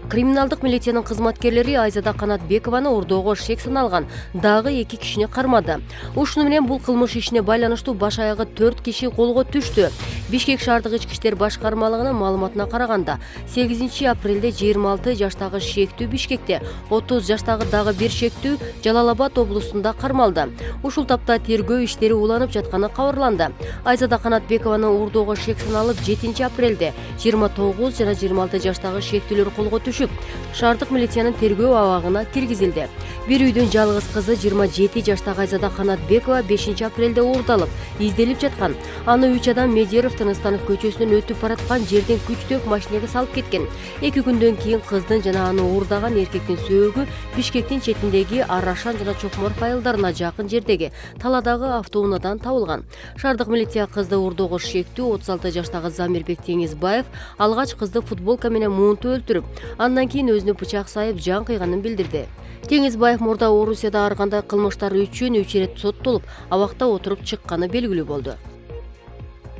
Криминалдык милициянын кызматкерлери Айзада Канатбекованы ордоого шек саналган дагы 2 кишини кармады. Ушуну менен бул кылмыш ишине байланыштуу баш аягы 4 киши колго түштү. Бишкек шаардык ички иштер башкармалыгынын маалыматына караганда 8 апрелде 26 жаштагы шектүү Бишкекте, 30 жаштагы дагы бир шектүү Жалал-Абад облусунда кармалды. Ушул тапта тергөө иштери уланып жатканы кабарланды. Айзада Канатбекованын ордоого шек саналып 7 апрелде 29 жана 26 жаштагы шектүүлөр колго түшүп, шаардык милициянын тергөө абагына киргизилди. Бир үйдүн жалгыз кызы 27 жаштагы Айзада Канатбекова 5 апрелде уурдалып, изделип жаткан. Аны 3 адам Медеров Тыныстанов көчөсүнөн өтүп бараткан жерден күчтөп машинеге салып кеткен. 2 күндөн кийин кыздын жана аны уурдаган эркектин сөөгү Бишкектин четиндеги Арашан жана Чокморов айылдарына жакын жердеги таладагы автоунаадан табылган. Шаардык милиция кызды уурдоого шектүү 36 жаштагы Замирбек Теңизбаев алгач кызды футболка менен муунтуп өлтүрүп, андан кийин өзүнө бычак сайып жан кыйганын билдирди. Теңизбаев мурда Орусияда ар кандай кылмыштар үчүн 3 ирет соттолуп, абакта отуруп чыкканы белгилүү болду.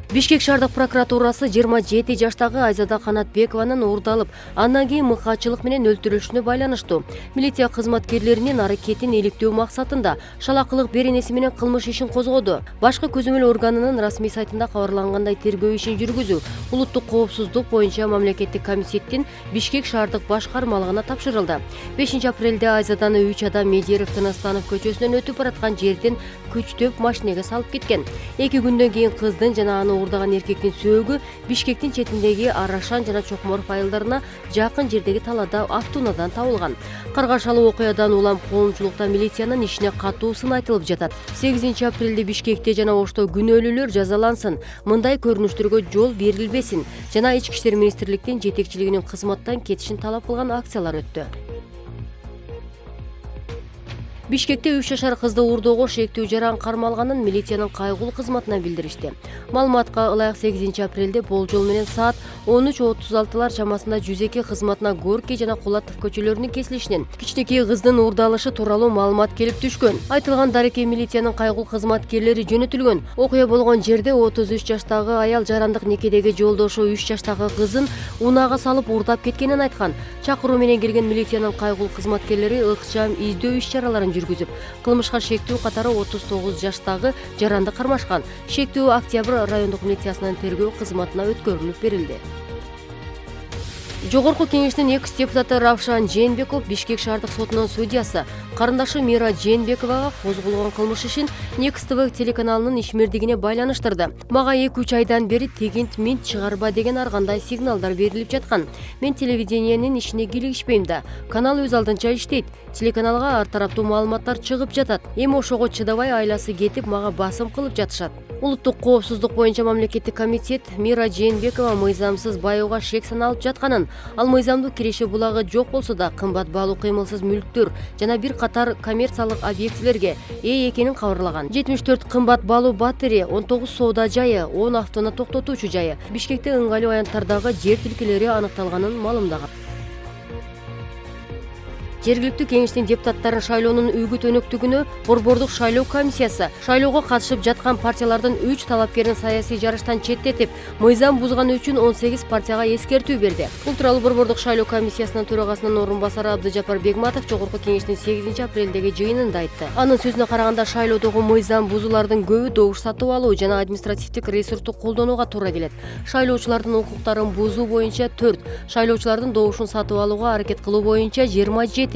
Бишкек шаардык прокуратурасы 27 жаштагы Айзада Канатбекованын уурдалып, андан кийин мыкаачылык менен өлтүрүлүшүнө байланыштуу милиция кызматкерлеринин аракетин иликтөө максатында шалакылык беренеси менен кылмыш ишин козгоду. Башкы көзөмөл органынын расмий сайтында кабарлангандай тергөө ишин жүргүзүү улуттук коопсуздук боюнча мамлекеттик комитеттин Бишкек шаардык башкармалыгына тапшырылды. 5 апрелде Айзаданы 3 адам Медеров Тыныстанов көчөсүнөн өтүп бараткан жерден күчтөп машинеге салып кеткен. 2 күндөн кийин кыздын жана аны уурдаган эркектин сөөгү Бишкектин четиндеги Арашан жана Чокморов айылдарына жакын жердеги талаада автоунаадан табылган. Каргашалуу окуядан улам коомчулукта милициянын ишине катуу сын айтылып жатат. 8 апрелде Бишкекте жана Ошто күнөөлүүлөр жазалансын, мындай көрүнүштөргө жол берилбесин жана Ички иштер министрликтин жетекчилигинин кызматтан кетишин талап кылган акциялар өттү. Бишкекте 3 жашар кызды уурдоого шектүү жаран кармалганын милициянын кайгылуу кызматына билдиришти. Маалыматка ылайык 8 апрелде болжол менен саат 13:36 чамасында 102 кызматына Горький жана Кулатов көчөлөрүнүн кесилишинен кичинекей кыздын уурдалышы тууралуу маалымат келип түшкөн. Айтылган дарекке милициянын кайгылуу кызматкерлери жөнөтүлгөн. Окуя болгон жерде 33 жаштагы аял жарандык некедеги жолдошу 3 жаштагы кызын унаага салып уурдап кеткенин айткан. Чакыруу менен келген милициянын кайгылуу кызматкерлери ыкчам издөө иш-чараларын жүргүзүп, кылмышка шектүү катары 39 жаштагы жаранды кармашкан. Шектүү Октябрь райондук милициясынын тергөө кызматына өткөрүлүп берилди. Жогорку кеңештин экс-депутаты Равшан Жээнбеков Бишкек шаардык сотунун судьясы карындашы Мира Жээнбековага козголгон кылмыш ишин Next TV телеканалынын ишмердигине байланыштырды. Мага 2-3 айдан бери тегинт минт чыгарба деген ар кандай сигналдар берилип жаткан. Мен телевидениенин ишине кийлигишпейм да. Канал өз алдынча иштейт. Телеканалга ар тараптуу маалыматтар чыгып жатат. Эми ошого чыдабай айласы кетип, мага басым кылып жатышат. Улуттук коопсуздук боюнча мамлекеттик комитет Мира Жээнбекова мыйзамсыз байоого шек саналып жатканын, ал мыйзамдуу киреше булагы жок болсо да кымбат баалуу кыймылсыз мүлктөр жана бир катар коммерциялык объектилерге ээ экенин кабарлаган. 74 кымбат баалуу батарея, 19 соода жайы, 10 автоунаа токтотуучу жайы, Бишкекте ыңгайлуу аянттардагы жер тилкелери аныкталганын маалымдаган. Жергиликтүү кеңештин депутаттарын шайлоонун үгүт өнөктүгүнө Борбордук шайлоо комиссиясы шайлоого катышып жаткан партиялардын 3 талапкерин саясий жарыштан четтетип, мыйзам бузганы үчүн 18 партияга эскертүү берди. Бул тууралуу Борбордук шайлоо комиссиясынын төрагасынын орун басары Абдыжапар Бегматов Жогорку кеңештин 8 апрелдеги жыйынында айтты. Анын сөзүнө караганда шайлоодогу мыйзам бузуулардын көбү добуш сатып алуу жана административдик ресурсту колдонууга туура келет. Шайлоочулардын укуктарын бузуу боюнча 4, шайлоочулардын добушун сатып алууга аракет кылуу боюнча 27,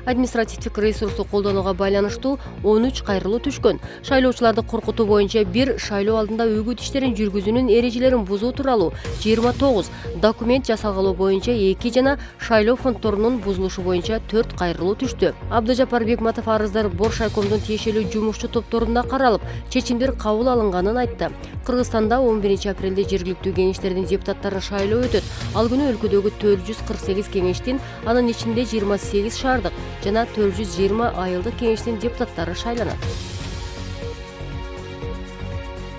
административдик ресурсту колдонууга байланыштуу 13 кайрылуу түшкөн. Шайлоочуларды коркутуу боюнча 1, шайлоо алдында үгүт иштерин жүргүзүүнүн эрежелерин бузуу тууралуу 29, документ жасалгалоо боюнча 2 жана шайлоо фонддорунун бузулушу боюнча 4 кайрылуу түштү. Абдыжапар Бегматов арыздар Боршайкомдун тиешелүү жумушчу топторунда каралып, чечимдер кабыл алынганын айтты. Кыргызстанда 11 апрелде жергиликтүү кеңештердин депутаттары шайлоо өтөт. Ал күнү өлкөдөгү 448 кеңештин, анын ичинде 28 шаардык жана 420 айылдык кеңештин депутаттары шайланат.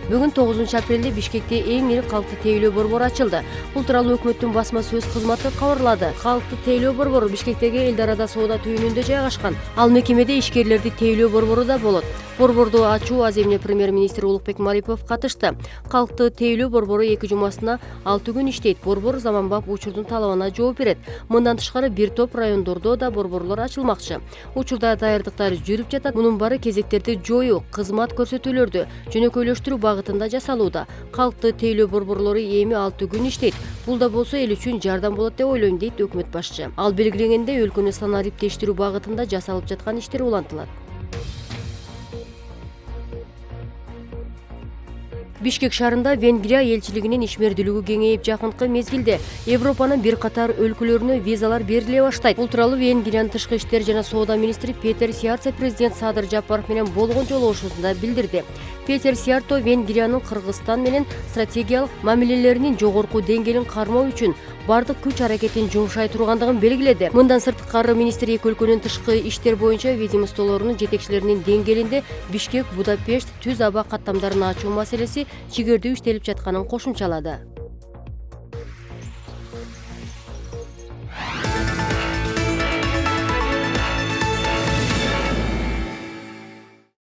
Бүгүн 9 апрелде Бишкекте эң ири калкты тейлөө борбору ачылды. Бул тууралуу өкмөттүн басма сөз кызматы кабарлады. Калкты тейлөө борбору Бишкектеги Элдарада соода түйүнүндө жайгашкан. Ал мекемеде ишкерлерди тейлөө борбору да болот. Борборду ачуу аз эмне премьер-министр Улукбек Марипов катышты. Калкты тейлөө борбору 2 жумасына 6 күн иштейт. Борбор заманбап учурдун талабына жооп берет. Мындан тышкары бир топ райондордо да борборлор ачылмакчы. Учурда даярдыктар жүрүп жатат. Мунун баары кезектерди жоюу, кызмат көрсөтүүлөрдү жөнөкөйлөштүрүү багытында жасалууда. Калкты тейлөө борборлору эми 6 күн иштейт. Бул да болсо эл үчүн жардам болот деп ойлойм, дейт өкмөт башчы. Ал белгиленгендей өлкөнү санариптештирүү багытында жасалып жаткан иштер улантылат. Бишкек шаарында Венгрия элчилигинин ишмердүүлүгү кеңейип, жакынкы мезгилде Европанын бир катар өлкөлөрүнө визалар бериле баштайт. Бул тууралуу Венгриянын тышкы иштер жана соода министри Петер Сиярто президент Садыр Жапаров менен болгон жолугушуусунда билдирди. Петер Сиярто Венгриянын Кыргызстан менен стратегиялык мамилелеринин жогорку деңгээлин кармоо үчүн бардык күч аракетин жумшай тургандыгын белгиледи. Мындан сырткары министр эки өлкөнүн тышкы иштер боюнча ведомстволорунун жетекчилеринин деңгээлинде Бишкек, Будапешт, түз аба каттамдарын ачуу маселеси чигердүү иштелип жатканын кошумчалады.